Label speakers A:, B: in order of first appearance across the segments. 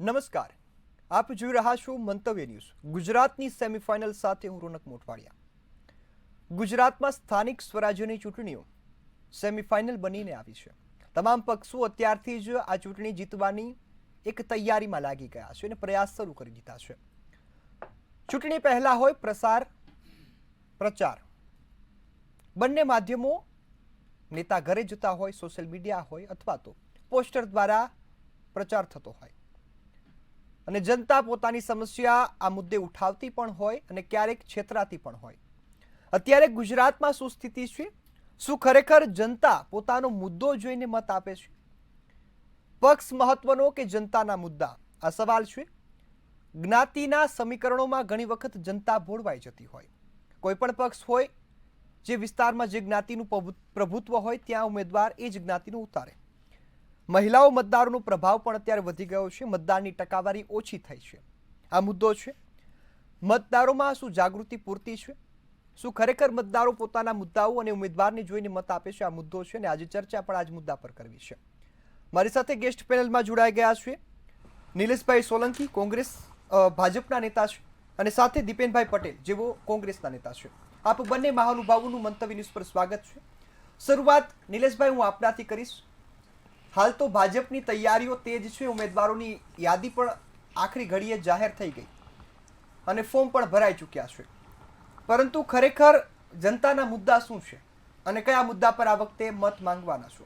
A: નમસ્કાર, આપ જોઈ રહ્યા છો મંતવ્ય ન્યૂઝ. ગુજરાતની સેમીફાઇનલ સાથે હું રોનક મોટવાડિયા. ગુજરાતમાં સ્થાનિક સ્વરાજ્યની ચૂંટણીઓ સેમીફાઇનલ બનીને આવી છે. તમામ પક્ષો અત્યારથી જ આ ચૂંટણી જીતવાની એક તૈયારીમાં લાગી ગયા છે અને પ્રયાસ શરૂ કરી દીધા છે. ચૂંટણી પહેલા હોય પ્રસાર પ્રચાર, બંને માધ્યમો નેતા ઘરે જતા હોય, સોશિયલ મીડિયા હોય અથવા તો પોસ્ટર દ્વારા પ્રચાર થતો હોય અને જનતા પોતાની સમસ્યા આ મુદ્દે ઉઠાવતી પણ હોય અને ક્યારેક છેતરાતી પણ હોય. અત્યારે ગુજરાતમાં શું સ્થિતિ છે? શું ખરેખર જનતા પોતાનો મુદ્દો જોઈને મત આપે છે? પક્ષ મહત્વનો કે જનતાના મુદ્દા? આ સવાલ છે. જ્ઞાતિના સમીકરણોમાં ઘણી વખત જનતા ભોળવાઈ જતી હોય. કોઈ પણ પક્ષ હોય, જે વિસ્તારમાં જે જ્ઞાતિનું પ્રભુત્વ હોય ત્યાં ઉમેદવાર એ જ જ્ઞાતિનું ઉતારે. મહિલાઓ મતદારોનો પ્રભાવ પણ અત્યારે વધી ગયો છે. મતદાનની ટકાવારી ઓછી થઈ છે. આ મુદ્દો છે. મતદારોમાં શું જાગૃતિ પૂરતી છે? શું ખરેખર મતદારો પોતાના મુદ્દાઓ અને ઉમેદવારને જોઈને મત આપે છે? આ મુદ્દો છે અને આજે ચર્ચા પણ આ જ મુદ્દા પર કરવી છે. મારી સાથે ગેસ્ટ પેનલમાં જોડાઈ ગયા છે નિલેશભાઈ સોલંકી, કોંગ્રેસ ભાજપના નેતા છે, અને સાથે દીપેનભાઈ પટેલ, જેઓ કોંગ્રેસના નેતા છે. આપ બંને મહાનુભાવોનું મંતવ્ય ન્યૂઝ પર સ્વાગત છે. શરૂઆત નિલેશભાઈ હું આપનાથી કરીશ. હાલ તો ભાજપની તૈયારીઓ તેજ છે. ઉમેદવારોની યાદી પણ આખરી ઘડીએ જાહેર થઈ ગઈ અને ફોર્મ પણ ભરાઈ ચૂક્યા છે. પરંતુ ખરેખર જનતાના મુદ્દા શું છે અને કયા મુદ્દા પર આ વખતે મત માંગવાના છો?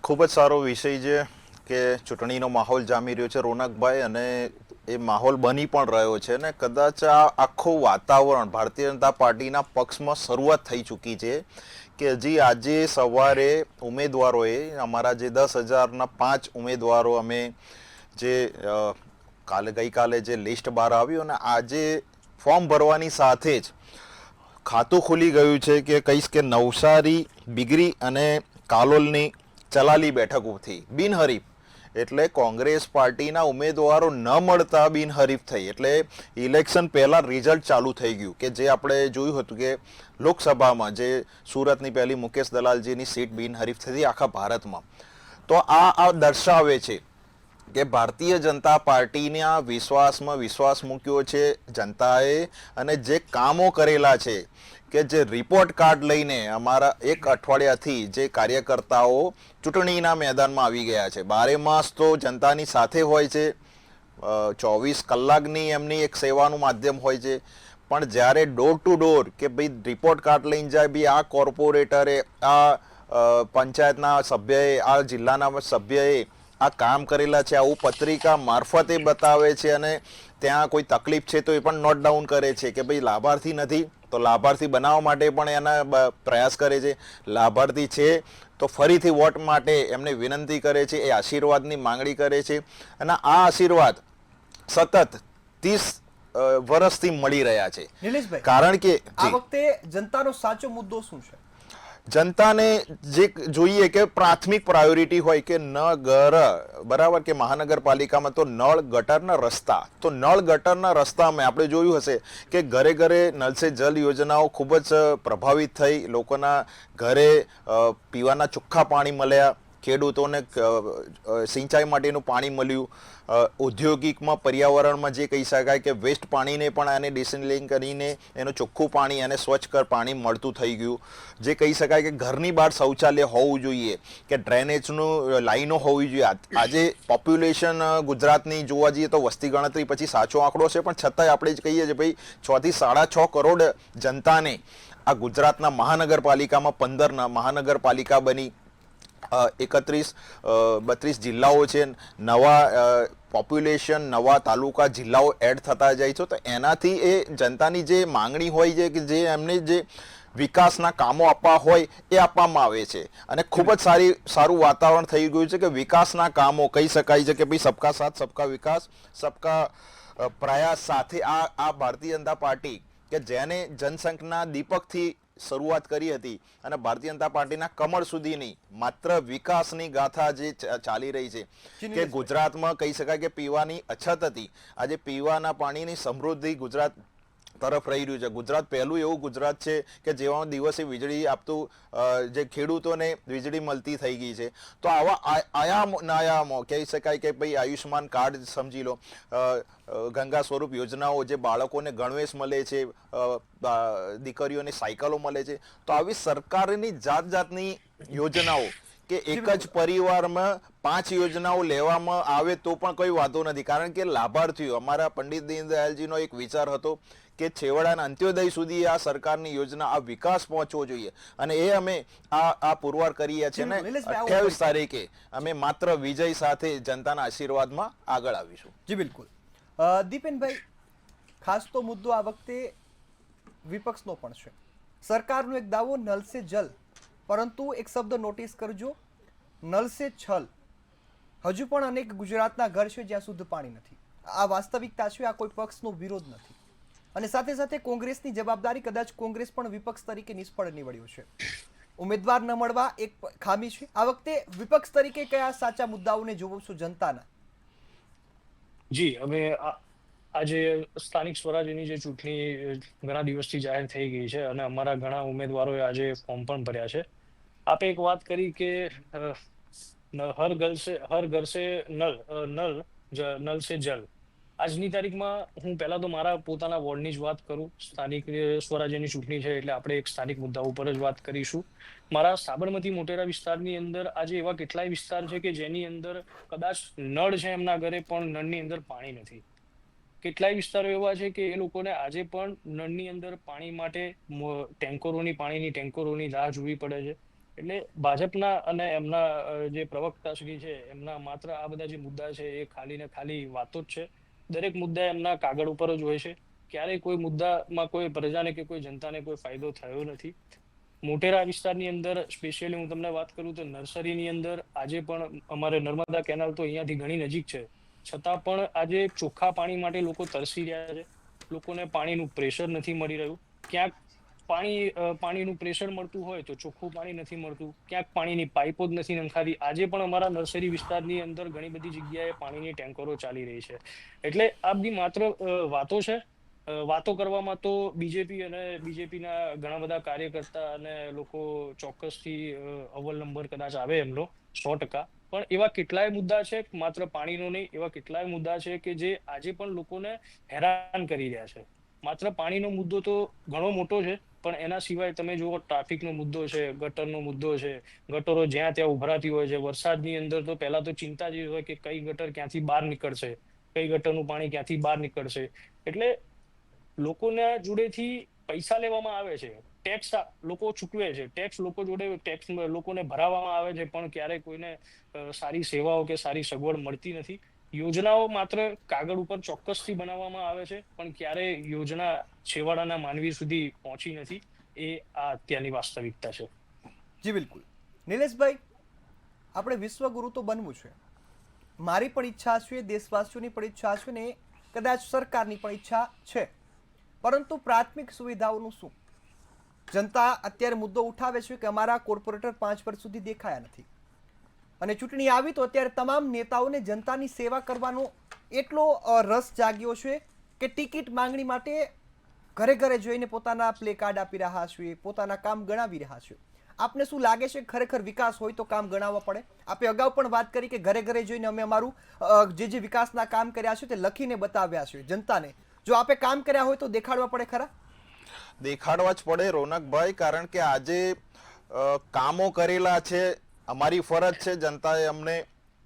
B: ખૂબ જ સારો વિષય છે કે ચૂંટણીનો માહોલ જામી રહ્યો છે રોનકભાઈ, અને એ માહોલ બની પણ રહ્યો છે ને કદાચ આ આખું વાતાવરણ ભારતીય જનતા પાર્ટીના પક્ષમાં શરૂઆત થઈ ચૂકી છે કે હજી આજે સવારે ઉમેદવારોએ અમારા જે 10,000ના 5 ઉમેદવારો અમે જે ગઈકાલે જે લિસ્ટ બહાર આવ્યું અને આજે ફોર્મ ભરવાની સાથે જ ખાતું ખુલી ગયું છે કે કહીશ કે નવસારી, બિગરી અને કાલોલની ચલાલી બેઠકોથી બિનહરીફ, એટલે કોંગ્રેસ પાર્ટીના ઉમેદવારો ન મળતા બિનહરીફ થઈ. એટલે ઇલેક્શન પહેલા રિઝલ્ટ ચાલુ થઈ ગયું કે જે આપણે જોયું હતું કે લોકસભામાં જે સુરતની પહેલી મુકેશ દલાલજીની સીટ બિનહરીફ થતી આખા ભારતમાં. તો આ દર્શાવે છે કે ભારતીય જનતા પાર્ટીના વિશ્વાસમાં વિશ્વાસ મૂક્યો છે જનતાએ, અને જે કામો કરેલા છે કે જે રિપોર્ટ કાર્ડ લઈને અમારા એક અઠવાડિયાથી જે કાર્યકર્તાઓ ચૂંટણીના મેદાનમાં આવી ગયા છે. 12 માસ તો જનતાની સાથે હોય છે, 24 કલાકની એમની એક સેવાનું માધ્યમ હોય છે. પણ જ્યારે ડોર ટુ ડોર કે ભાઈ રિપોર્ટ કાર્ડ લઈને જાય, ભાઈ આ કોર્પોરેટરે, આ પંચાયતના સભ્યએ, આ જિલ્લાના સભ્યએ આ કામ કરેલા છે, આવું પત્રિકા મારફતે બતાવે છે, અને ત્યાં કોઈ તકલીફ છે તો એ પણ નોટ ડાઉન કરે છે કે ભાઈ લાભાર્થી નથી તો લાભાર્થી બનાવવા માટે પણ એના પ્રયાસ કરે છે, લાભાર્થી છે તો ફરીથી વોટ માટે એમને વિનંતી કરે છે, એ આશીર્વાદની માંગણી કરે છે. અને આ આશીર્વાદ સતત 30 વર્ષથી મળી રહ્યા છે.
A: નિલેશભાઈ,
B: કારણ કે
A: આ વખતે જનતાનો સાચો મુદ્દો શું છે?
B: જનતાને જે જોઈએ કે પ્રાથમિક પ્રાયોરિટી હોય કે નગર, બરાબર, કે મહાનગરપાલિકામાં તો નળ ગટરના રસ્તા. તો નળ ગટરના રસ્તામાં આપણે જોયું હશે કે ઘરે ઘરે નલ સે જલ યોજનાઓ ખૂબ જ પ્રભાવિત થઈ. લોકોના ઘરે પીવાના ચોખ્ખા પાણી મળ્યા, ખેડૂતોને સિંચાઈ માટેનું પાણી મળ્યું, ઔદ્યોગિકમાં પર્યાવરણમાં જે કહી શકાય કે વેસ્ટ પાણીને પણ આને ડિસેલિંગ કરીને એનું ચોખ્ખું પાણી અને સ્વચ્છ પાણી મળતું થઈ ગયું. જે કહી શકાય કે ઘરની બહાર શૌચાલય હોવું જોઈએ, કે ડ્રેનેજનું લાઈનો હોવી જોઈએ. આજે પોપ્યુલેશન ગુજરાતની જોવા જઈએ તો વસ્તી ગણતરી પછી સાચો આંકડો છે, પણ છતાંય આપણે જ કહીએ છીએ ભાઈ 6 થી 6.5 કરોડ જનતાને આ ગુજરાતના મહાનગરપાલિકામાં 15 મહાનગરપાલિકા બની, 32 જિલ્લાઓ છે, નવા પોપ્યુલેશન, નવા તાલુકા, જિલ્લાઓ એડ થતા જાય છે. તો એનાથી એ જનતાની જે માંગણી હોય છે કે જે એમને જે વિકાસના કામો આપવા હોય એ આપવામાં આવે છે. અને ખૂબ જ સારું વાતાવરણ થઈ ગયું છે કે વિકાસના કામો કહી શકાય છે કે ભાઈ સબકા સાથ સબકા વિકાસ, સબકા પ્રયાસ સાથે આ ભારતીય જનતા પાર્ટી કે જેને જનસંઘના દીપકથી શરૂઆત કરી હતી અને ભારતીય જનતા પાર્ટીના કમળ સુધીની માત્ર વિકાસની ગાથા જે ચાલી રહી છે કે ગુજરાતમાં કહી શકાય કે પીવાની અછત હતી, આજે પીવાના પાણીની સમૃદ્ધિ ગુજરાત તરફ રહી રહ્યું છે. ગુજરાત પહેલું એવું ગુજરાત છે કે જેમાં દિવસે વીજળી આપતું જે ખેડૂતોને વીજળી મળતી થઈ ગઈ છે. તો આવા આયામો કહી શકાય કે ભાઈ આયુષ્માન કાર્ડ સમજી લો, ગંગા સ્વરૂપ યોજનાઓ, જે બાળકોને ગણવેશ મળે છે, દીકરીઓને સાયકલો મળે છે. તો આવી સરકારની જાત જાતની યોજનાઓ કે એક જ પરિવારમાં 5 યોજનાઓ લેવામાં આવે તો પણ કોઈ વાંધો નથી, કારણ કે લાભાર્થીઓ, અમારા પંડિત દીનદયાલજીનો એક વિચાર હતો કે છેવાડાના અંત્યોદય સુધી આ સરકારની યોજના, આ વિકાસ પહોંચવો જોઈએ, અને એ અમે આ પુરવાર કરીએ છીએ ને 28 તારીખે અમે માત્ર વિજય સાથે જનતાના આશીર્વાદમાં આગળ આવીશું.
A: જી બિલકુલ. દીપેનભાઈ, ખાસ તો મુદ્દો આ વખતે વિપક્ષનો પણ છે. સરકારનો એક દાવો નલ સે જલ, પરંતુ એક શબ્દ નોટિસ કરજો, નલ સે છલ. હજુ પણ અનેક ગુજરાતના ઘર છે જ્યાં શુદ્ધ પાણી નથી. આ વાસ્તવિકતા છે, આ કોઈ પક્ષનો વિરોધ નથી. અને સાથે સાથે કોંગ્રેસની જવાબદારી, કદાચ કોંગ્રેસ પણ વિપક્ષ તરીકે નિષ્ફળ નીવડ્યો છે. ઉમેદવાર ન મળવા એક ખામી છે. આ વખતે વિપક્ષ તરીકે કયા સાચા મુદ્દાઓને જોવો છો જનતાના?
C: જી, હવે આજે સ્થાનિક સ્વરાજ્યની જે ચૂંટણી ઘણા દિવસથી જાહેર થઈ ગઈ છે અને અમારા ઘણા ઉમેદવારોએ આજે ફોર્મ પણ ભર્યા છે. આપે એક વાત કરી કે હર ઘર સે નલ સે જલ. આજની તારીખમાં હું પહેલા તો મારા પોતાના વોર્ડની જ વાત કરું. સ્થાનિક સ્વરાજ્યની ચૂંટણી છે એટલે આપણે એક સ્થાનિક મુદ્દા ઉપર જ વાત કરીશું. મારા સાબરમતી મોટેરા વિસ્તારની અંદર આજે એવા કેટલાય વિસ્તાર છે કે જેની અંદર કદાચ નળ છે એમના ઘરે, પણ નળની અંદર પાણી નથી. કેટલાય વિસ્તારો એવા છે કે એ લોકોને આજે પણ નળની અંદર પાણી માટે પાણીની ટેન્કરોની રાહ જોવી પડે છે. એટલે ભાજપના અને એમના જે પ્રવક્તાશ્રી છે એમના માત્ર આ બધા જે મુદ્દા છે એ ખાલી ને ખાલી વાતો જ છે. દરેક મુદ્દા એમના કાગળ ઉપર જ હોય છે. ક્યારેય કોઈ મુદ્દામાં કોઈ પ્રજાને કે કોઈ જનતાને કોઈ ફાયદો થયો નથી. મોટેરા વિસ્તારની અંદર સ્પેશિયલી હું તમને વાત કરું તો નર્સરીની અંદર આજે પણ અમારે નર્મદા કેનાલ તો અહીંયાથી ઘણી નજીક છે, છતાં પણ આજે ચોખ્ખા પાણી માટે લોકો તરસી રહ્યા છે. લોકોને પાણીનું પ્રેશર નથી મળી રહ્યું. ક્યાંક પાણીનું પ્રેશર મળતું હોય તો ચોખ્ખું પાણી નથી મળતું, ક્યાંક પાણીની પાઇપો જ નથી નંખાતી. આજે પણ અમારા નર્સરી વિસ્તારની અંદર ઘણી બધી જગ્યાએ પાણીની ટેન્કરો ચાલી રહી છે. એટલે આ બધી માત્ર વાતો છે. વાતો કરવામાં તો બીજેપી અને બીજેપીના ઘણા બધા કાર્યકર્તા અને લોકો ચોક્કસથી અવ્વલ નંબર કદાચ આવે એમનો 100%. પણ એવા કેટલાય મુદ્દા છે, માત્ર પાણીનો નહીં, એવા કેટલાય મુદ્દા છે કે જે આજે પણ લોકોને હેરાન કરી રહ્યા છે. માત્ર પાણીનો મુદ્દો તો ઘણો મોટો છે, પણ એના સિવાય તમે જુઓ ટ્રાફિકનો મુદ્દો છે, ગટરનો મુદ્દો છે. ગટરો જ્યાં ત્યાં ઉભરાતી હોય છે. વરસાદની અંદર તો પહેલા તો ચિંતા જ હોય કે કઈ ગટર ક્યાંથી બહાર નીકળશે, કઈ ગટરનું પાણી ક્યાંથી બહાર નીકળશે. એટલે લોકોના જોડેથી પૈસા લેવામાં આવે છે, ટેક્સ લોકો ચૂકવે છે, ટેક્સ લોકો જોડે ટેક્સ લોકોને ભરાવવામાં આવે છે, પણ ક્યારેય કોઈને સારી સેવાઓ કે સારી સગવડ મળતી નથી. યોજનાઓ માત્ર કાગળ ઉપર ચોક્કસથી બનાવવામાં આવે છે, પણ ક્યારેય યોજના છેવાડાના માનવી સુધી પહોંચી નથી. એ આ અત્યારની વાસ્તવિકતા છે.
A: જી બિલકુલ. નિલેશભાઈ, આપણે વિશ્વગુરુ તો બનવું છે. મારી પણ ઈચ્છા છે, દેશવાસીઓની પણ ઈચ્છા છે ને કદાચ સરકારની પણ ઈચ્છા છે, પરંતુ પ્રાથમિક સુવિધાઓનું શું? જનતા અત્યારે મુદ્દો ઉઠાવે છે કે અમારા કોર્પોરેટર 5 વર્ષ સુધી દેખાયા નથી, અને ચૂંટણી આવી તો અત્યારે તમામ નેતાઓને જનતાની સેવા કરવાનો એટલો રસ જાગ્યો છે કે ટિકિટ માંગણી માટે ઘરે ઘરે જોઈને પોતાના પ્લે કાર્ડ આપી રહ્યા છે, પોતાના કામ ગણાવી રહ્યા છે. આપને શું લાગે છે ખરેખર વિકાસ હોય તો કામ ગણાવવા પડે? આપણે અગાઉ પણ વાત કરી કે ઘરે ઘરે જોઈને અમે અમારું જે વિકાસના કામ કર્યા છે તે લખીને બતાવ્યા છે જનતાને. જો આપે કામ કર્યા હોય તો દેખાડવા પડે ખરા?
B: દેખાડવા જ પડે રોનકભાઈ, કારણ કે આજે કામો કરેલા છે. અમારી ફરજ છે, જનતાએ અમને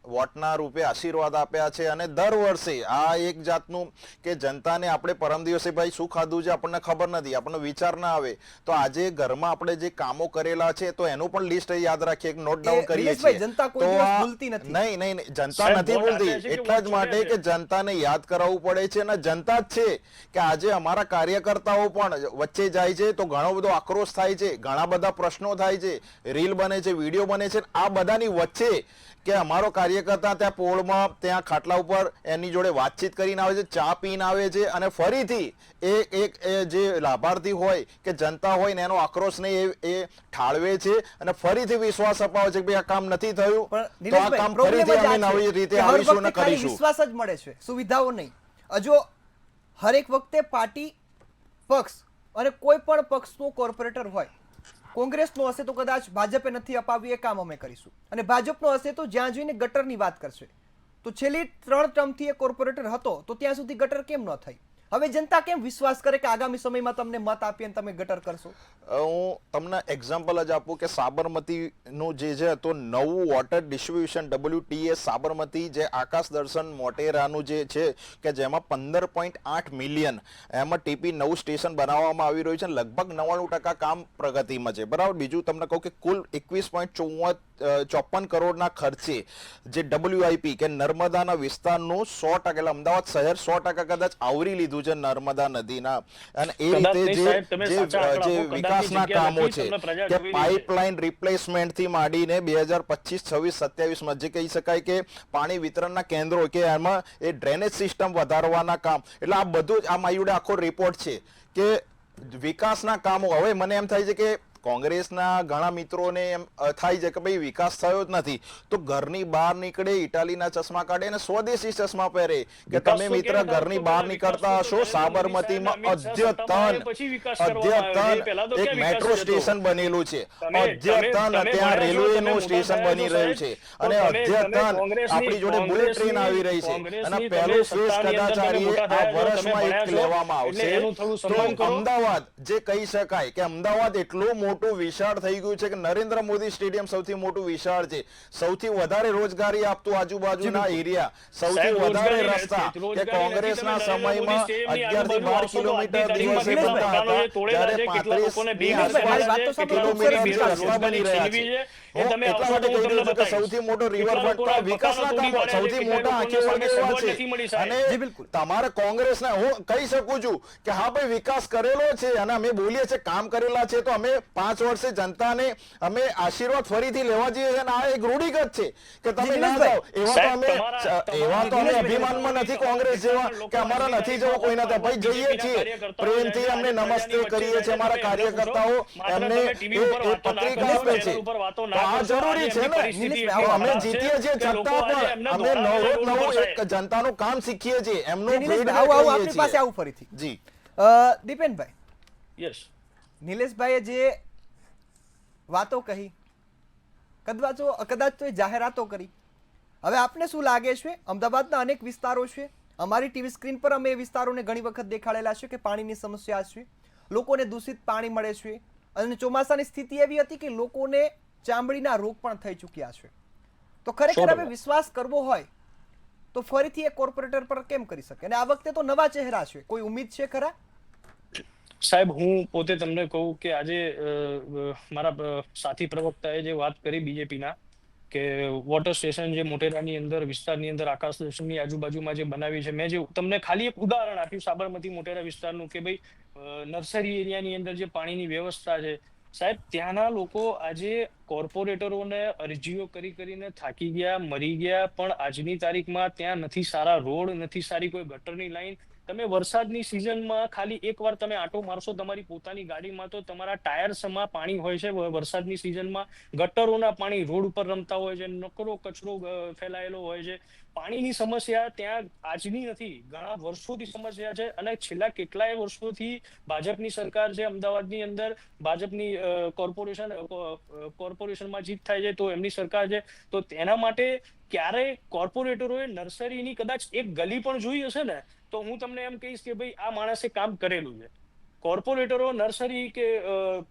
B: વોટના રૂપે આશીર્વાદ આપ્યા છે, અને દર વર્ષે આ એક જાતનું કે જનતાને આપણે પરમ દિવસે ભાઈ શું ખાધું છે આપણને ખબર નથી, આપણને વિચાર ના આવે, તો આજે ઘરમાં આપણે જે કામો કરેલા છે તો એનું પણ લિસ્ટ યાદ રાખીએ, નોટ ડાઉન કરીએ છીએ.
A: જનતા કોઈ દિવસ ભૂલતી નથી.
B: નહીં, જનતા નથી ભૂલતી. એટલા જ માટે કે જનતાને યાદ કરાવવું પડે છે, અને જનતા જ છે કે આજે અમારા કાર્યકર્તાઓ પણ વચ્ચે જાય છે તો ઘણો બધો આક્રોશ થાય છે, ઘણા બધા પ્રશ્નો થાય છે, રીલ બને છે, વિડીયો બને છે. આ બધાની વચ્ચે કે અમારો કાર્યકર્તા ત્યાં પોળમાં ત્યાં ખાટલા ઉપર એની જોડે વાતચીત કરીને આવે છે, ચા પીને આવે છે, અને ફરીથી એ જે લાભાર્થી હોય કે જનતા હોય ને એનો આક્રોશને એ ઠાળવે છે, અને ફરીથી વિશ્વાસ અપાવે છે કે ભાઈ આ કામ નથી થયું તો આ કામ ફરીથી અમે નવી રીતે આવીશું અને કરીશું.
A: વિશ્વાસ જ મળે છે, સુવિધાઓ નહીં. જો હરેક વખતે પાર્ટી પક્ષ અને કોઈ પણ પક્ષનો કોર્પોરેટર હોય, કોંગ્રેસનો હશે તો કદાચ ભાજપે નથી અપાવ્યું એ કામ અમે કરીશું, અને ભાજપનો હશે તો જ્યાં જોઈને ગટરની વાત કરશે. તો છેલ્લી 3 ટર્મથી એ કોર્પોરેટર હતો તો ત્યાં સુધી ગટર કેમ ન થઈ? હવે જનતા કેમ વિશ્વાસ કરે કે આગામી સમયમાં તમને મત આપી અને તમે ગટર કરશો?
B: હું તમને એક્ઝામ્પલ જ આપું કે સાબરમતીનું જે તો નવું વોટર ડિસ્ટ્રીબ્યુશન WTA સાબરમતી જે આકાશ દર્શન મોટેરાનું જે છે કે જેમાં 15.8 મિલિયન એમાં ટીપી નવું સ્ટેશન બનાવવામાં આવી રહ્યું છે, લગભગ 99% કામ પ્રગતિમાં છે, બરાબર. બીજું તમને કહું કે કુલ 21.54 કરોડના ખર્ચે જે WIP કે નર્મદાના વિસ્તારનું 100% એટલે અમદાવાદ શહેર 100% કદાચ આવરી લીધું છે નર્મદા નદીના, અને એ રીતે જે વિકાસના કામો છે કે પાઇપલાઇન રિપ્લેસમેન્ટ થી માંડીને 2025, 26, 27 માં જે કહી શકાય કે પાણી વિતરણના કેન્દ્રો કે એમાં એ ડ્રેનેજ સિસ્ટમ વધારવાના કામ, એટલે આ બધું જ આ મારી આખો રિપોર્ટ છે કે વિકાસના કામો. હવે મને એમ થાય છે કે કોંગ્રેસના ઘણા મિત્રોને એમ થાય છે કે ભાઈ વિકાસ થયો જ નથી, તો ઘરની બહાર નીકળે, ઇટાલીના ચશ્મા કાઢે અને સ્વદેશી ચશ્મા પહેરે કે તમે મિત્ર ઘરની બહાર નીકળતા હશો. સાબરમતીમાં અદ્યતન એક મેટ્રો સ્ટેશન બનેલું છે, અદ્યતન ત્યાં રેલવેનું સ્ટેશન બની રહ્યું છે, અને અદ્યતન આપણી જોડે બુલેટ ટ્રેન આવી રહી છે, અને પહેલું ફેઝ કદાચ આ વર્ષમાં એક લેવામાં આવશે. તો અમદાવાદ જે કહી શકાય કે અમદાવાદ એટલું મોટું વિશાળ થઈ ગયું છે કે નરેન્દ્ર મોદી સ્ટેડિયમ સૌથી મોટું વિશાળ છે, સૌથી વધારે રોજગારી આપતું આજુબાજુના એરિયા, સૌથી વધારે રસ્તા કે કોંગ્રેસના સમયમાં 11 થી 12 કિલોમીટર દિવસે બનતા હતા, ત્યારે 35 કિલોમીટર રસ્તા બની રહ્યા છે. હું એટલા માટે કહી રહ્યો છું કે સૌથી મોટો રિવરફ્રન્ટ વિકાસના કામ સૌથી મોટા આંખે વળગે એવા છે, અને તમારે કોંગ્રેસના હું કહી શકું છું કે હા ભાઈ વિકાસ કરેલો છે અને અમે બોલીએ છીએ કામ કરેલા છે, તો અમે 5 વર્ષે જનતાને અમે આશીર્વાદ ફરીથી લેવા જઈએ છીએ, અને આ એક રૂઢિગત છે કે તમે ના જાઓ. એવા તો અમે અભિમાનમાં નથી કોંગ્રેસ જેવા કે અમારા નથી જવું કોઈ નથી, ભાઈ જઈએ છીએ પ્રેમથી, અમને નમસ્તે કરીએ છીએ, અમારા કાર્યકર્તાઓ એમને પત્રિકા આપે છે, તો આ જરૂરી છે ને. અમે જીતીએ છીએ છતાં પણ અમે નવું એક જનતાનું કામ શીખીએ છીએ, એમનું
A: આપણી પાસે આવું ફરીથી.
B: જી
A: દીપેનભાઈ,
C: યસ,
A: નિલેશભાઈએ જે વાતો કહી, કદાચ તો એ જાહેરાતો કરી, હવે આપને શું લાગે છે? અમદાવાદના અનેક વિસ્તારો છે, અમારી ટીવી સ્ક્રીન પર અમે એ વિસ્તારોને ઘણી વખત દેખાડેલા છે કે પાણીની સમસ્યા છે, લોકોને દૂષિત પાણી મળે છે, અને ચોમાસાની સ્થિતિ એવી હતી કે લોકોને ચામડીના રોગ પણ થઈ ચૂક્યા છે. તો ખરેખર હવે વિશ્વાસ કરવો હોય તો ફરીથી એ કોર્પોરેટર પર કેમ કરી શકે? અને આ વખતે તો નવા ચહેરા છે, કોઈ ઉમ્મીદ છે ખરા?
C: સાહેબ, હું પોતે તમને કહું કે આજે મારા સાથી પ્રવક્તાએ જે વાત કરી બીજેપીના કે વોટર સ્ટેશન જે મોટેરાની અંદર વિસ્તારની અંદર આકાશ દર્શનની આજુબાજુમાં જે બનાવી છે, મેં જે તમને ખાલી એક ઉદાહરણ આપ્યું સાબરમતી મોટેરા વિસ્તારનું કે ભાઈ નર્સરી એરિયાની અંદર જે પાણીની વ્યવસ્થા છે, સાહેબ ત્યાંના લોકો આજે કોર્પોરેટરોને અરજીઓ કરીને થાકી ગયા, મરી ગયા, પણ આજની તારીખમાં ત્યાં નથી સારા રોડ, નથી સારી કોઈ ગટરની લાઈન. તમે વરસાદની સિઝનમાં ખાલી એકવાર તમે આંટો મારશો તમારી પોતાની ગાડીમાં તો તમારા ટાયર્સમાં પાણી હોય છે. વરસાદની સિઝનમાં ગટરોના પાણી રોડ ઉપર રમતા હોય છે, નકરો કચરો ફેલાયેલો હોય છે. પાણીની સમસ્યા ત્યાં આજની નથી, ઘણા વર્ષોથી સમસ્યા છે, અને છેલ્લા કેટલાય વર્ષોથી ભાજપની સરકાર છે અમદાવાદની અંદર, ભાજપની કોર્પોરેશનમાં જીત થાય છે તો એમની સરકાર છે, તો તેના માટે ક્યારે કોર્પોરેટરોએ નર્સરીની કદાચ એક ગલી પણ જોઈ હશે ને તો હું તમને એમ કહીશ કે ભાઈ આ માણસે કામ કરેલું છે. કોર્પોરેટરો નર્સરી કે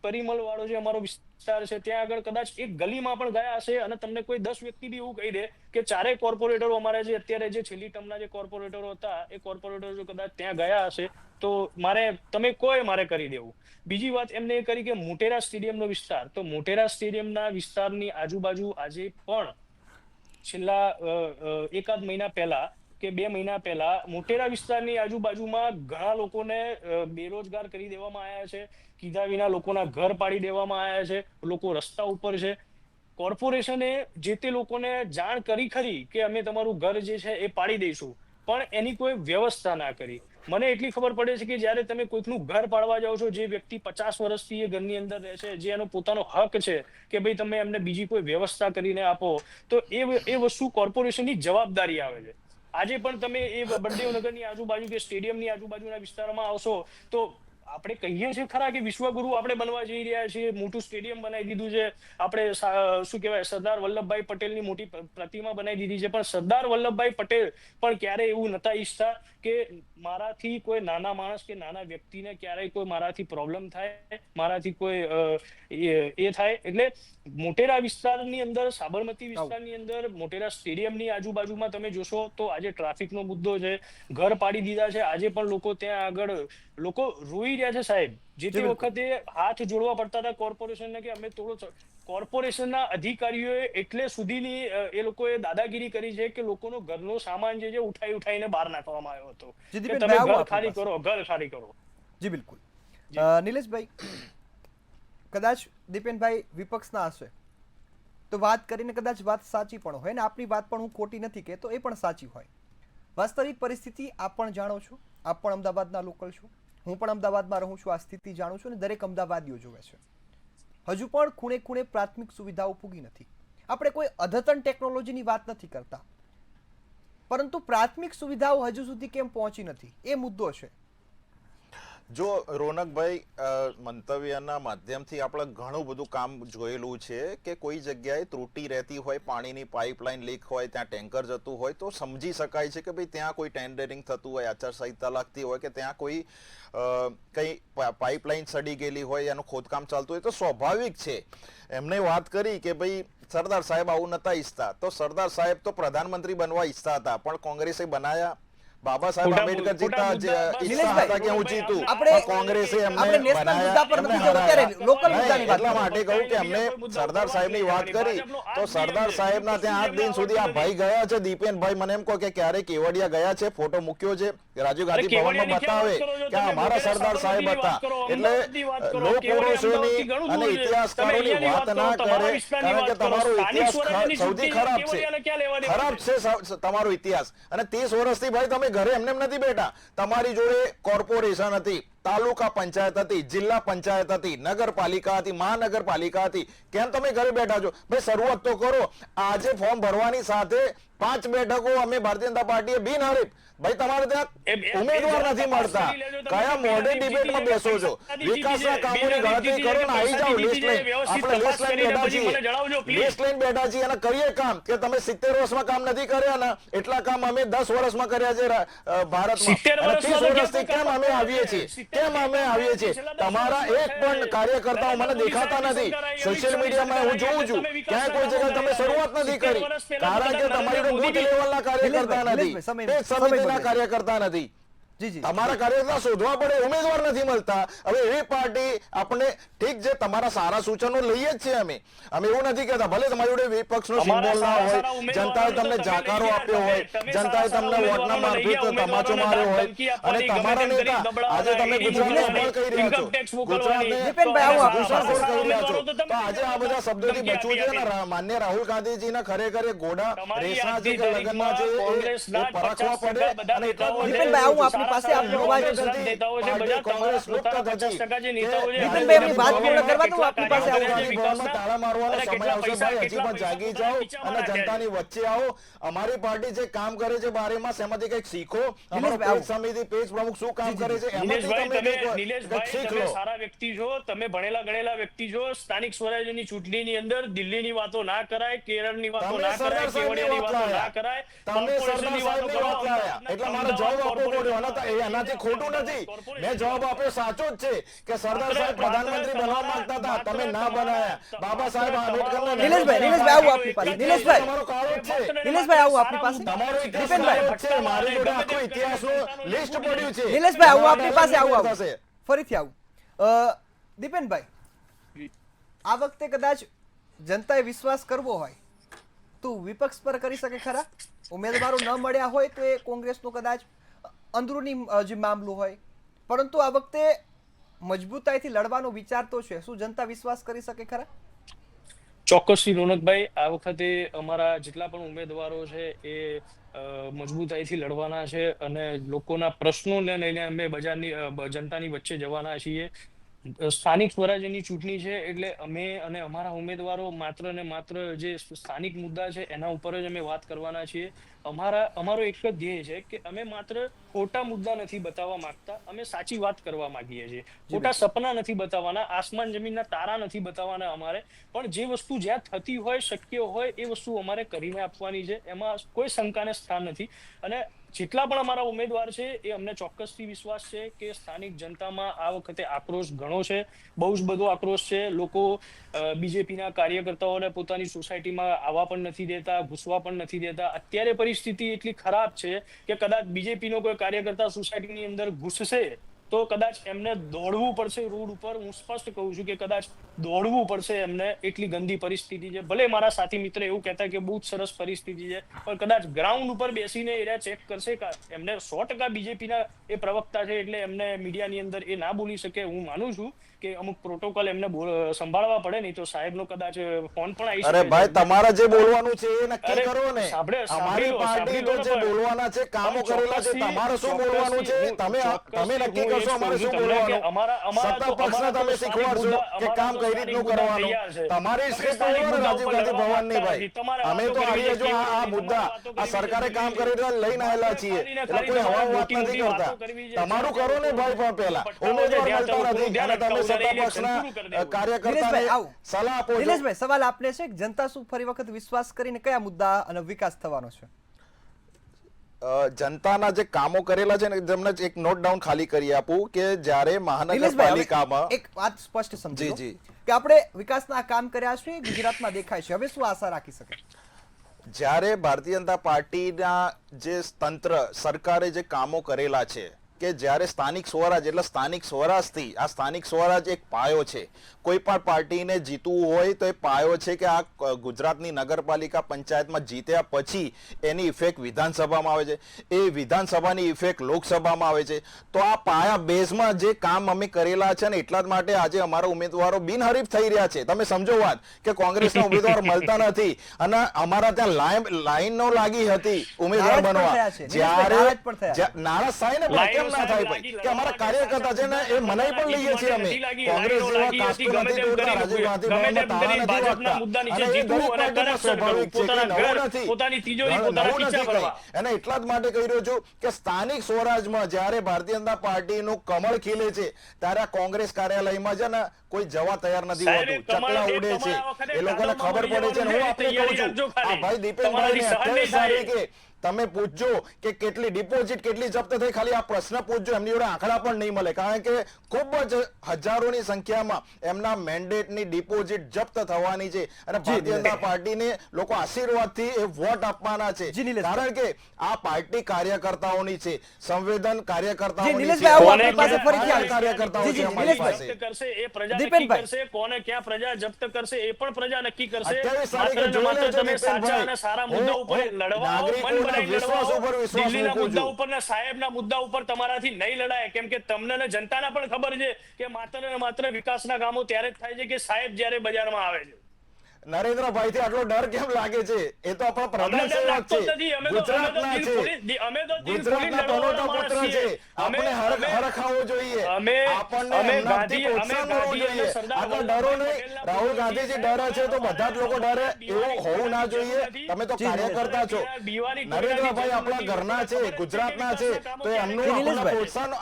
C: પરિમલ વાળો જે અમારો વિસ્તાર છે ત્યાં આગળ કદાચ એક ગલીમાં પણ ગયા હશે, અને તમને કોઈ 10 વ્યક્તિ બી એવું કહી દે કે 4 કોર્પોરેટરો અમારા જે અત્યારે જે છેલ્લી ટર્મના જે કોર્પોરેટરો હતા એ કોર્પોરેટરો જો કદાચ ત્યાં ગયા હશે તો તમે મારે કરી દેવું. બીજી વાત એમને એ કરી કે મોટેરા સ્ટેડિયમનો વિસ્તાર, તો મોટેરા સ્ટેડિયમના વિસ્તારની આજુબાજુ આજે પણ છેલ્લા એકાદ મહિના પહેલા કે 2 મહિના પહેલા મોટેરા વિસ્તારની આજુબાજુમાં ઘણા લોકોને બેરોજગાર કરી દેવામાં આવ્યા છે, કીધા વિના લોકોના ઘર પાડી દેવામાં આવ્યા છે, લોકો રસ્તા ઉપર છે. કોર્પોરેશને જે તે લોકોને જાણ કરી ખરી કે અમે તમારું ઘર જે છે એ પાડી દઈશું, પણ એની કોઈ વ્યવસ્થા ના કરી. મને એટલી ખબર પડે છે કે જ્યારે તમે કોઈકનું ઘર પાડવા જાઓ છો, જે વ્યક્તિ 50 વર્ષથી એ ઘરની અંદર રહે છે, જે એનો પોતાનો હક છે કે ભાઈ તમે એમને બીજી કોઈ વ્યવસ્થા કરીને આપો, તો એ વસ્તુ કોર્પોરેશનની જવાબદારી આવે છે. આજે પણ તમે એ બળદેવનગરની આજુબાજુ કે સ્ટેડિયમની આજુબાજુના વિસ્તારમાં આવશો તો આપણે કહીએ છીએ ખરા કે વિશ્વગુરુ આપણે બનવા જઈ રહ્યા છીએ, મોટું સ્ટેડિયમ બનાવી દીધું છે, આપણે શું કહેવાય સરદાર વલ્લભભાઈ પટેલની મોટી પ્રતિમા બનાવી દીધી છે, પણ સરદાર વલ્લભભાઈ પટેલ પણ ક્યારેય એવું નતા ઈચ્છતા કે મારાથી કોઈ નાના માણસ કે નાના વ્યક્તિને ક્યારેય કોઈ મારાથી પ્રોબ્લેમ થાય, મારાથી કોઈ એ થાય. એટલે મોટેરા વિસ્તારની અંદર, સાબરમતી વિસ્તારની અંદર, મોટેરા સ્ટેડિયમની આજુબાજુમાં તમે જોશો તો આજે ટ્રાફિકનો મુદ્દો છે, ઘર પાડી દીધા છે. આજે પણ લોકો ત્યાં આગળ લોકો રોઈ રહ્યા છે સાહેબ. જે તે વખતે હાથ જોડવા પડતા હતા કોર્પોરેશનને કે અમે થોડો, કોર્પોરેશનના અધિકારીઓએ એટલે સુધીની એ લોકોએ દાદાગીરી કરી છે કે લોકોનો ઘરનો સામાન જે છે ઉઠાઈને બહાર નાખવામાં આવ્યો હતો કે તમે ઘર ખાલી કરો, ઘર ખાલી કરો.
A: જી બિલકુલ. નિલેશભાઈ, કદાચ દીપેનભાઈ વિપક્ષના હશે તો વાત કરીને કદાચ વાત સાચી પણ હોય ને આપની વાત પણ હું ખોટી નથી કહેતો, એ પણ સાચી હોય. વાસ્તવિક પરિસ્થિતિ આપ પણ જાણો છો, આપ પણ અમદાવાદના લોકલ છો, હું પણ અમદાવાદમાં રહું છું, આ સ્થિતિ જાણું છું અને દરેક અમદાવાદીઓ જોવે છે. હજુ પણ ખૂણે ખૂણે પ્રાથમિક સુવિધાઓ પૂગી નથી. આપણે કોઈ અદ્યતન ટેકનોલોજીની વાત નથી કરતા, પરંતુ પ્રાથમિક સુવિધાઓ હજુ સુધી કેમ પહોંચી નથી એ મુદ્દો છે.
B: જો રોનકભાઈ, મંતવ્યના માધ્યમથી આપણે ઘણું બધું કામ જોયેલું છે કે કોઈ જગ્યાએ ત્રુટિ રહેતી હોય, પાણીની પાઇપલાઇન લીક હોય, ત્યાં ટેન્કર જતું હોય તો સમજી શકાય છે કે ભાઈ ત્યાં કોઈ ટેન્ડરિંગ થતું હોય, આચારસંહિતા લાગતી હોય કે ત્યાં કોઈ કઈ પાઇપલાઇન સડી ગયેલી હોય, એનું ખોદકામ ચાલતું હોય તો સ્વાભાવિક છે. એમને વાત કરી કે ભાઈ સરદાર સાહેબ આવું નતા ઈચ્છતા, તો સરદાર સાહેબ તો પ્રધાનમંત્રી બનવા ઈચ્છતા હતા પણ કોંગ્રેસે બનાયા. બાબા સાહેબ આંબેડકર જીતા ઈચ્છા હતા કે હું જીતું, કોંગ્રેસે એમને બનાયા, એમને હરાયા. એટલા માટે કહું કે એમને સરદાર સાહેબની વાત કરી તો સરદાર સાહેબના ત્યાં આજ દિન સુધી આ ભાઈ ગયા છે, દીપેનભાઈ, મને એમ કહો કે ક્યારે કેવડિયા ગયા છે, ફોટો મૂક્યો છે રાજીવ ગાંધી ભવનમાં, બતાવે કે અમારા સરદાર સાહેબ હતા. એટલે લોક પુરુષોની અને ઇતિહાસકારોની વાત ના કરે, કારણ કે તમારો ઇતિહાસ સૌથી ખરાબ છે તમારો ઇતિહાસ. અને 30 વર્ષથી ભાઈ તમે ઘરે એમને નથી બેઠા, તમારી જોડે કોર્પોરેશન હતી, તાલુકા પંચાયત હતી, જિલ્લા પંચાયત હતી, નગરપાલિકા હતી, મહાનગરપાલિકા હતી, કેમ તમે ઘરે બેઠા છો? ભાઈ શરૂઆત તો કરો. આજે ફોર્મ ભરવાની સાથે 5 બેઠકો અમે ભારતીય જનતા પાર્ટીએ બિનહરીફ. ભાઈ તમારે ત્યાં ઉમેદવાર નથી મળતા, કયા મોડે ડિબેટમાં બેસો છો? વિકાસના કામોની ગણતરી કરો ને આવી જાઓ લિસ્ટ લઈને. આપણે લિસ્ટ લઈને બેઠા છીએ, લિસ્ટ લઈને બેઠા છીએ અને કરીએ કામ. કે તમે 70 વર્ષમાં કામ નથી કર્યા ને, એટલા કામ અમે 10 વર્ષમાં કર્યા છે ભારતમાં. અને 30 વર્ષથી કેમ અમે આવીએ છીએ, કેમ અમે આવીએ છીએ? તમારા એક પણ કાર્યકર્તાઓ મને દેખાતા નથી. સોશિયલ મીડિયામાં હું જોઉં છું, ક્યાંય કોઈ જગ્યાએ તમે શરૂઆત નથી કરી, કારણ કે તમારી બુથ લેવલના કાર્યકર્તા નથી, સમિતિના કાર્યકર્તા નથી. તમારા કાર્યકર્તા શોધવા પડે, ઉમેદવાર નથી મળતા. હવે એવી પાર્ટી આપણે, ઠીક છે તમારા સારા સૂચનો લઈએ જ છીએ અમે એવું નથી કહેતા, ભલે તમારી જોડે વિપક્ષનો સિમ્બોલ ના હોય, જનતાએ તમને જાકારો આપ્યો હોય, જનતાએ તમને વોટના મારફત તમાચો માર્યો હોય, અને તમારા નેતા આજે તમે ગુજરાતને અપમાન કરી રહ્યા છો, ગુજરાતને ઘૂસણખોર કરી રહ્યા છો, તો આજે આ બધા શબ્દોથી બચવું છે ને. માન્ય રાહુલ ગાંધીજીના ખરેખર ઘોડા રેસના જે લગ્નમાં છે એ પરખવા પડે. અને એટલા
A: પાસે આપનો અવાજ
C: નેતાઓ છે, બધા
B: કોંગ્રેસ મુક્ત થતી.
A: દીપેનભાઈ એમની વાત પૂર્ણ કરવા દો, આપની પાસે
B: ભવનમાં તાળા મારવાનો સમય આવશે ભાઈ. હજી પણ જાગી જાઓ અને જનતાની વચ્ચે આવો. અમારી પાર્ટી જે કામ કરે છે બારેમાસ, એમાંથી કંઈક શીખો. અમારો પેજ સમિતિ, પેજ પ્રમુખ શું કામ કરે છે એમાંથી તમે શીખ લો.
C: સારા વ્યક્તિ છો, તમે ભણેલા ગણેલા વ્યક્તિ છો. સ્થાનિક સ્વરાજ્યની ચૂંટણીની અંદર દિલ્હીની વાતો ના કરાય, કેરળની વાતો ના કરાય, કેવડિયાની વાતો ના કરાય,
B: કોર્પોરેશનની વાતો કરો. એટલે મારો જવાબ આપવો પડ્યો. એનાથી ખોટું નથી, મેં જવાબ આપ્યો સાચો જ છે કે સરદાર સાહેબ પ્રધાનમંત્રી બનવા માંગતા હતા, તમે ના બનાયા. બાબા સાહેબ આંબેડકર,
A: નિલેશભાઈ આવું આપની પાસે, નિલેશભાઈ
B: તમારો કાળો જ છે,
A: નિલેશભાઈ આવું આપની પાસે,
B: તમારો ઇતિહાસ છે, મારી જોડે આખો ઇતિહાસનું લિસ્ટ પડ્યું છે.
A: નિલેશભાઈ આવું આપની પાસે, આવું ફરીથી આવું. દીપેનભાઈ, આ વખતે કદાચ જનતાએ વિશ્વાસ કરવો હોય તો વિપક્ષ પર કરી શકે ખરા? ઉમેદવારો ન મળ્યા હોય તો એ કોંગ્રેસનો કદાચ અંદરૂની જે મામલો હોય, પરંતુ આ વખતે મજબૂતાઈથી લડવાનો વિચાર તો છે. શું જનતા વિશ્વાસ કરી શકે ખરા?
C: ચોક્કસથી રોનકભાઈ, આ વખતે અમારા જેટલા પણ ઉમેદવારો છે એ મજબૂતાઈથી લડવાના છે અને લોકોના પ્રશ્નોને લઈને અમે બજારની જનતાની વચ્ચે જવાના છીએ. સ્થાનિક સ્વરાજ્યની ચૂંટણી છે એટલે અમે અને અમારા ઉમેદવારો માત્ર ને માત્ર જે સ્થાનિક મુદ્દા છે એના ઉપર જ અમે વાત કરવાના છીએ. અમારો એક જ ધ્યેય છે કે અમે માત્ર ખોટા મુદ્દા નથી બતાવવા માંગતા, અમે સાચી વાત કરવા માંગીએ છીએ. ખોટા સપના નથી બતાવવાના, આસમાન જમીનના તારા નથી બતાવવાના અમારે, પણ જે વસ્તુ જ્યાં થતી હોય, શક્ય હોય એ વસ્તુ અમારે કરીને આપવાની છે. એમાં કોઈ શંકાને સ્થાન નથી. અને જેટલા પણ અમારા ઉમેદવાર છે એ અમને ચોક્કસથી વિશ્વાસ છે કે સ્થાનિક જનતામાં આ વખતે આક્રોશ ઘણો છે, બહુ જ બધો આક્રોશ છે. લોકો બીજેપીના કાર્યકર્તાઓને પોતાની સોસાયટીમાં આવવા પણ નથી દેતા, ઘૂસવા પણ નથી દેતા. અત્યારે પરિસ્થિતિ એટલી ખરાબ છે કે કદાચ બીજેપીનો કોઈ કાર્યકર્તા સોસાયટીની અંદર ઘૂસશે તો કદાચ એમને દોડવું પડશે રોડ ઉપર. હું સ્પષ્ટ કહું છું કે કદાચ દોડવું પડશે એમને, એટલી ગંદી પરિસ્થિતિ છે. ભલે મારા સાથી મિત્ર એવું કહેતા કે બહુ જ સરસ પરિસ્થિતિ છે, પણ કદાચ ગ્રાઉન્ડ ઉપર બેસીને એ ચેક કરશે કે એમને 100% બીજેપીના એ પ્રવક્તા છે એટલે એમને મીડિયાની અંદર એ ના બોલી શકે. હું માનું છું કે અમુક પ્રોટોકોલ એમને સંભાળવા પડે, નહીં તો સાહેબનો કદાચ ફોન પણ આવી શકે.
B: અરે ભાઈ, તમારે જે બોલવાનું છે એ નક્કી કરો ને.
C: સાંભળી લો,
B: પાર્ટી જે બોલવાના છે, કામો કરેલા છે, તમારે શું બોલવાનું છે તમે નક્કી કરશો. અમારે શું બોલવાનું? સત્તા પક્ષને તમે શીખવાડશો કે કામ કઈ રીતનું કરવાનું. તમારી સ્ક્રિપ્ટ બોલો રાજીવ ગાંધી ભવનની. ભાઈ, અમે તો આવીએ જો આ મુદ્દા આ સરકારે કામ કરી લઈને આવેલા છીએ, એટલે કોઈ હવા વાત નથી કરતા. તમારું કરો ને ભાઈ. પણ પહેલા ઉમેદવાર મળતા નથી અને તમે સત્તા પક્ષના કાર્યકર્તાને સલાહ આપો છો.
A: નિલેશભાઈ, સવાલ આપને છે કે જનતા શું ફરી વખત વિશ્વાસ કરીને કયા મુદ્દા અને વિકાસ થવાનો છે?
B: જનતાના જે કામો કરેલા છે ને, તમને એક નોટ ડાઉન ખાલી કરી આપું કે જ્યારે મહાનગરપાલિકામાં
A: એક વાત સ્પષ્ટ સમજી
B: જી
A: કે આપણે વિકાસના કામ કર્યા છે, ગુજરાતમાં દેખાય છે. હવે શું આશા રાખી શકે?
B: જ્યારે ભારતીય જનતા પાર્ટીના જે તંત્ર સરકારે જે કામો કરેલા છે કે જ્યારે સ્થાનિક સ્વરાજ એટલે સ્થાનિક સ્વરાજથી આ સ્થાનિક સ્વરાજ એક પાયો છે. કોઈ પણ પાર્ટીને જીતવું હોય તો એ પાયો છે કે આ ગુજરાતની નગરપાલિકા પંચાયતમાં જીત્યા પછી એની ઇફેક્ટ વિધાનસભામાં આવે છે, એ વિધાનસભાની ઇફેક્ટ લોકસભામાં આવે છે. તો આ પાયા બેઝમાં જે કામ અમે કરેલા છે ને એટલા જ માટે આજે અમારા ઉમેદવારો બિનહરીફ થઈ રહ્યા છે. તમે સમજો વાત કે કોંગ્રેસના ઉમેદવાર મળતા નથી અને અમારા ત્યાં લાઈનો લાગી હતી ઉમેદવાર બનવા. જ્યારે નારાજ થાય ને ના થાય ભાઈ કે અમારા કાર્યકર્તા છે ને એ મનાઈ પણ લઈએ છીએ અમે. કોંગ્રેસ જેવા કાસ્તો નથી તોડતા, રાજીવ ગાંધી ભવનમાં તાળા નથી વાગતા અને એ દરેક પાર્ટીમાં સ્વાભાવિક છે કે નવું નથી. અને એટલા જ માટે કહી રહ્યો છું કે સ્થાનિક સ્વરાજમાં જ્યારે ભારતીય જનતા પાર્ટીનું કમળ ખીલે છે ત્યારે આ કોંગ્રેસ કાર્યાલયમાં છે ને કોઈ જવા તૈયાર નથી હોતું. ચકલા ઉડે છે, એ લોકોને ખબર પડે છે. હું આપણે કહું છું આ ભાઈ દીપેનભાઈ 28 તારીખે તમે પૂછજો કે કેટલી ડિપોઝિટ કેટલી જપ્ત થઈ. ખાલી આ પ્રશ્ન પૂછજો, એમની જોડે આંકડા પણ નહીં મળે. કારણ કે ખૂબ જ હજારોની સંખ્યામાં એમના મેન્ડેટની ડિપોઝિટ જપ્ત થવાની છે અને ભારતીય જનતા પાર્ટીને લોકો આશીર્વાદથી એ વોટ આપવાના છે. કારણ કે આ પાર્ટી કાર્યકર્તાઓની છે, સંવેદન કાર્યકર્તાઓની
C: છે. કોને ક્યાં પ્રજા જપ્ત કરશે એ પણ પ્રજા નક્કી કરશે. તમે સાચા અને સારા મુદ્દા ઉપર લડવા દિલ્હીના મુદ્દા ઉપર ને સાહેબના મુદ્દા ઉપર તમારાથી નહીં લડાય. કેમ કે તમને ને જનતાને પણ ખબર છે કે માત્ર ને માત્ર વિકાસના કામો ત્યારે જ થાય છે કે સાહેબ જ્યારે બજારમાં આવે છે.
B: નરેન્દ્રભાઈ થી આટલો ડર કેમ લાગે છે? એ તો આપણા પ્રધાન સેવક છે, ગુજરાતના છે, ગુજરાતના પનોતા પુત્ર છે. આપણે હરખાવો જોઈએ, આપણને એમનાથી પ્રોત્સાહન મળવું જોઈએ. આટલા ડરો નહીં. રાહુલ ગાંધીજી ડરે છે તો બધા જ લોકો ડરે એવું હોવું ના જોઈએ. તમે તો કાર્યકર્તા છો. નરેન્દ્રભાઈ આપણા ઘરના છે, ગુજરાતના છે, તો એમનું આપણને પ્રોત્સાહન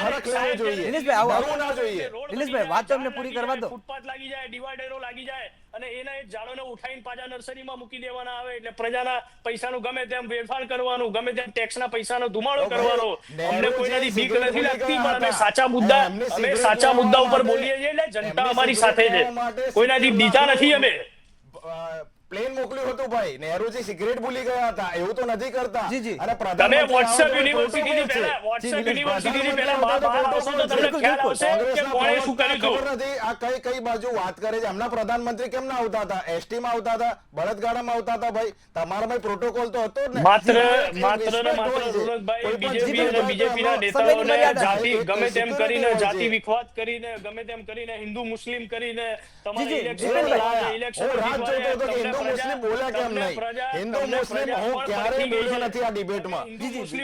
B: હરખ લેવું જોઈએ, ડરવું ના જોઈએ.
A: નિલેશભાઈ, વાત તમને પૂરી કરવા દો.
C: ફૂટપાથ લાગી જાય, ડિવાઈડરો લાગી જાય અને એના એ ઝાડોને ઉઠાઈને પાછા નર્સરીમાં મૂકી દેવાના આવે એટલે પ્રજાના પૈસાનું ગમે તેમ વેડફાણ કરવાનું, ગમે તેમ ટેક્સના પૈસાનો ધુમાડો કરવાનો. અમને કોઈનાથી બીક નથી લાગતી, પણ અમે સાચા મુદ્દા ઉપર બોલીએ છીએ એટલે જનતા અમારી સાથે છે. કોઈનાથી બીતા નથી અમે.
B: પ્લેન મોકલ્યું હતું ભાઈ, નહેરુજી સિગરેટ ભૂલી ગયા હતા, એવું તો નથી કરતા. અને
C: તમે વોટ્સએપ યુનિવર્સિટીની પહેલા બહાર આવશો તો તમને ખ્યાલ આવશે કે કોણે શું કર્યું હતું.
B: ખબર નથી આ કઈ બાજુ વાત કરે છે. એમના પ્રધાનમંત્રી કેમ ના આવતા હતા? એસટી માં આવતા હતા, બળદગાડામાં આવતા હતા. ભાઈ તમારામાં પ્રોટોકોલ તો હતો જ ને.
C: માત્ર બીજેપીના નેતાઓને જાતિ ગમે તેમ કરીને, જાતિ વિખવાદ કરીને, ગમે તેમ કરીને, હિન્દુ મુસ્લિમ કરીને તમારે ઇલેક્શન
B: મુસ્લિમ બોલ્યા કેમ નહીં? હિન્દુ મુસ્લિમ હું ક્યારેય બોલ્યો નથી આ ડિબેટમાં.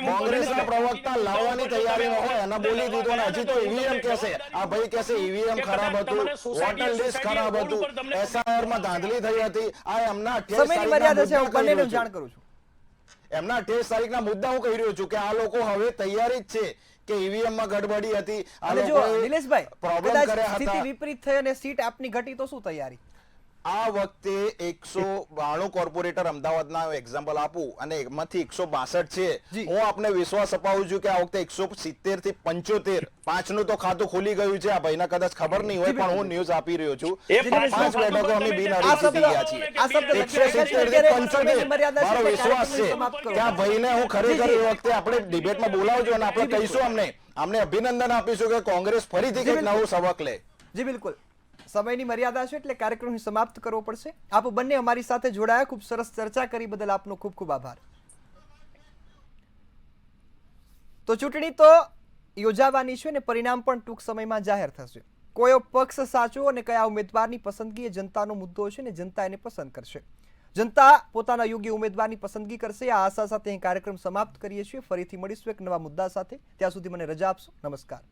B: કોંગ્રેસના પ્રવક્તા લાવવાની તૈયારીમાં હોય અને બોલી દીધો ને હજી તો ઈવીએમ કહેશે. આ ભાઈ કહેશે ઈવીએમ ખરાબ હતું, વોટર લિસ્ટ ખરાબ હતું, એસઆઈઆર માં ધાંધલી થઈ હતી. આ એમના
A: સમયની મર્યાદા છે, હું બંનેને જાણ કરું છું.
B: એમના 28 તારીખના મુદ્દા હું કહી રહ્યો છું કે આ લોકો હવે તૈયારી જ છે કે ઈવીએમ માં ગડબડી હતી, આ
A: અને જો
B: લોકોએ
A: નિલેશભાઈ
B: પ્રોબ્લેમ
A: કદાચ
B: કર્યા
A: સ્થિતિ
B: હતા.
A: વિપરીત થઈ અને સીટ આપની ઘટી તો શું તૈયારી?
B: આ વખતે 192 કોર્પોરેટર અમદાવાદના એક્ઝામ્પલ આપું અને એમાંથી 162 છે.
A: જી.
B: હું આપને વિશ્વાસ અપાવું છું કે આ વખતે 170 થી 75 પાંચનું તો ખાતું ખુલી ગયું છે. આ ભાઈને કદાચ ખબર નહીં હોય પણ હું ન્યૂઝ આપી રહ્યો છું.
C: એ
A: પાંચ
B: પાંચ બેઠકો અમે
C: તમે
B: બિનહરીફ
C: આ
B: જીતી ગયા છીએ.
A: આ શબ્દ
B: 170 થી
A: અત્યારે
B: 75
A: મર્યાદા છે
B: મારો
A: એટલે
B: વિશ્વાસ છે
A: કાર્યક્રમને સમાપ્ત કરો.
B: કે આ ભાઈને હું ખરેખર
A: જી, જી.
B: એ વખતે આપણે ડિબેટમાં બોલાવજો અને આપણે કહીશું અમને અભિનંદન આપીશું કે કોંગ્રેસ ફરીથી કંઈક નવું સબક લે.
A: જી બિલકુલ, સમયની મર્યાદા છે એટલે કાર્યક્રમ સમાપ્ત કરવો પડશે. આપ બંને અમારી સાથે જોડાયા, ખૂબ સરસ ચર્ચા કરી બદલ આપનો ખૂબ ખૂબ આભાર. તો ચૂંટણી તો યોજાવાની છે અને પરિણામ પણ ટૂંક સમયમાં જાહેર થશે. કયો પક્ષ સાચો અને કયા ઉમેદવારની પસંદગી એ જનતાનો મુદ્દો છે ને જનતા એને પસંદ કરશે. જનતા પોતાના યોગ્ય ઉમેદવારની પસંદગી કરશે. આ આશા સાથે અહીં કાર્યક્રમ સમાપ્ત કરીએ છીએ. ફરીથી મળીશું એક નવા મુદ્દા સાથે. ત્યાં સુધી મને રજા આપશો. નમસ્કાર.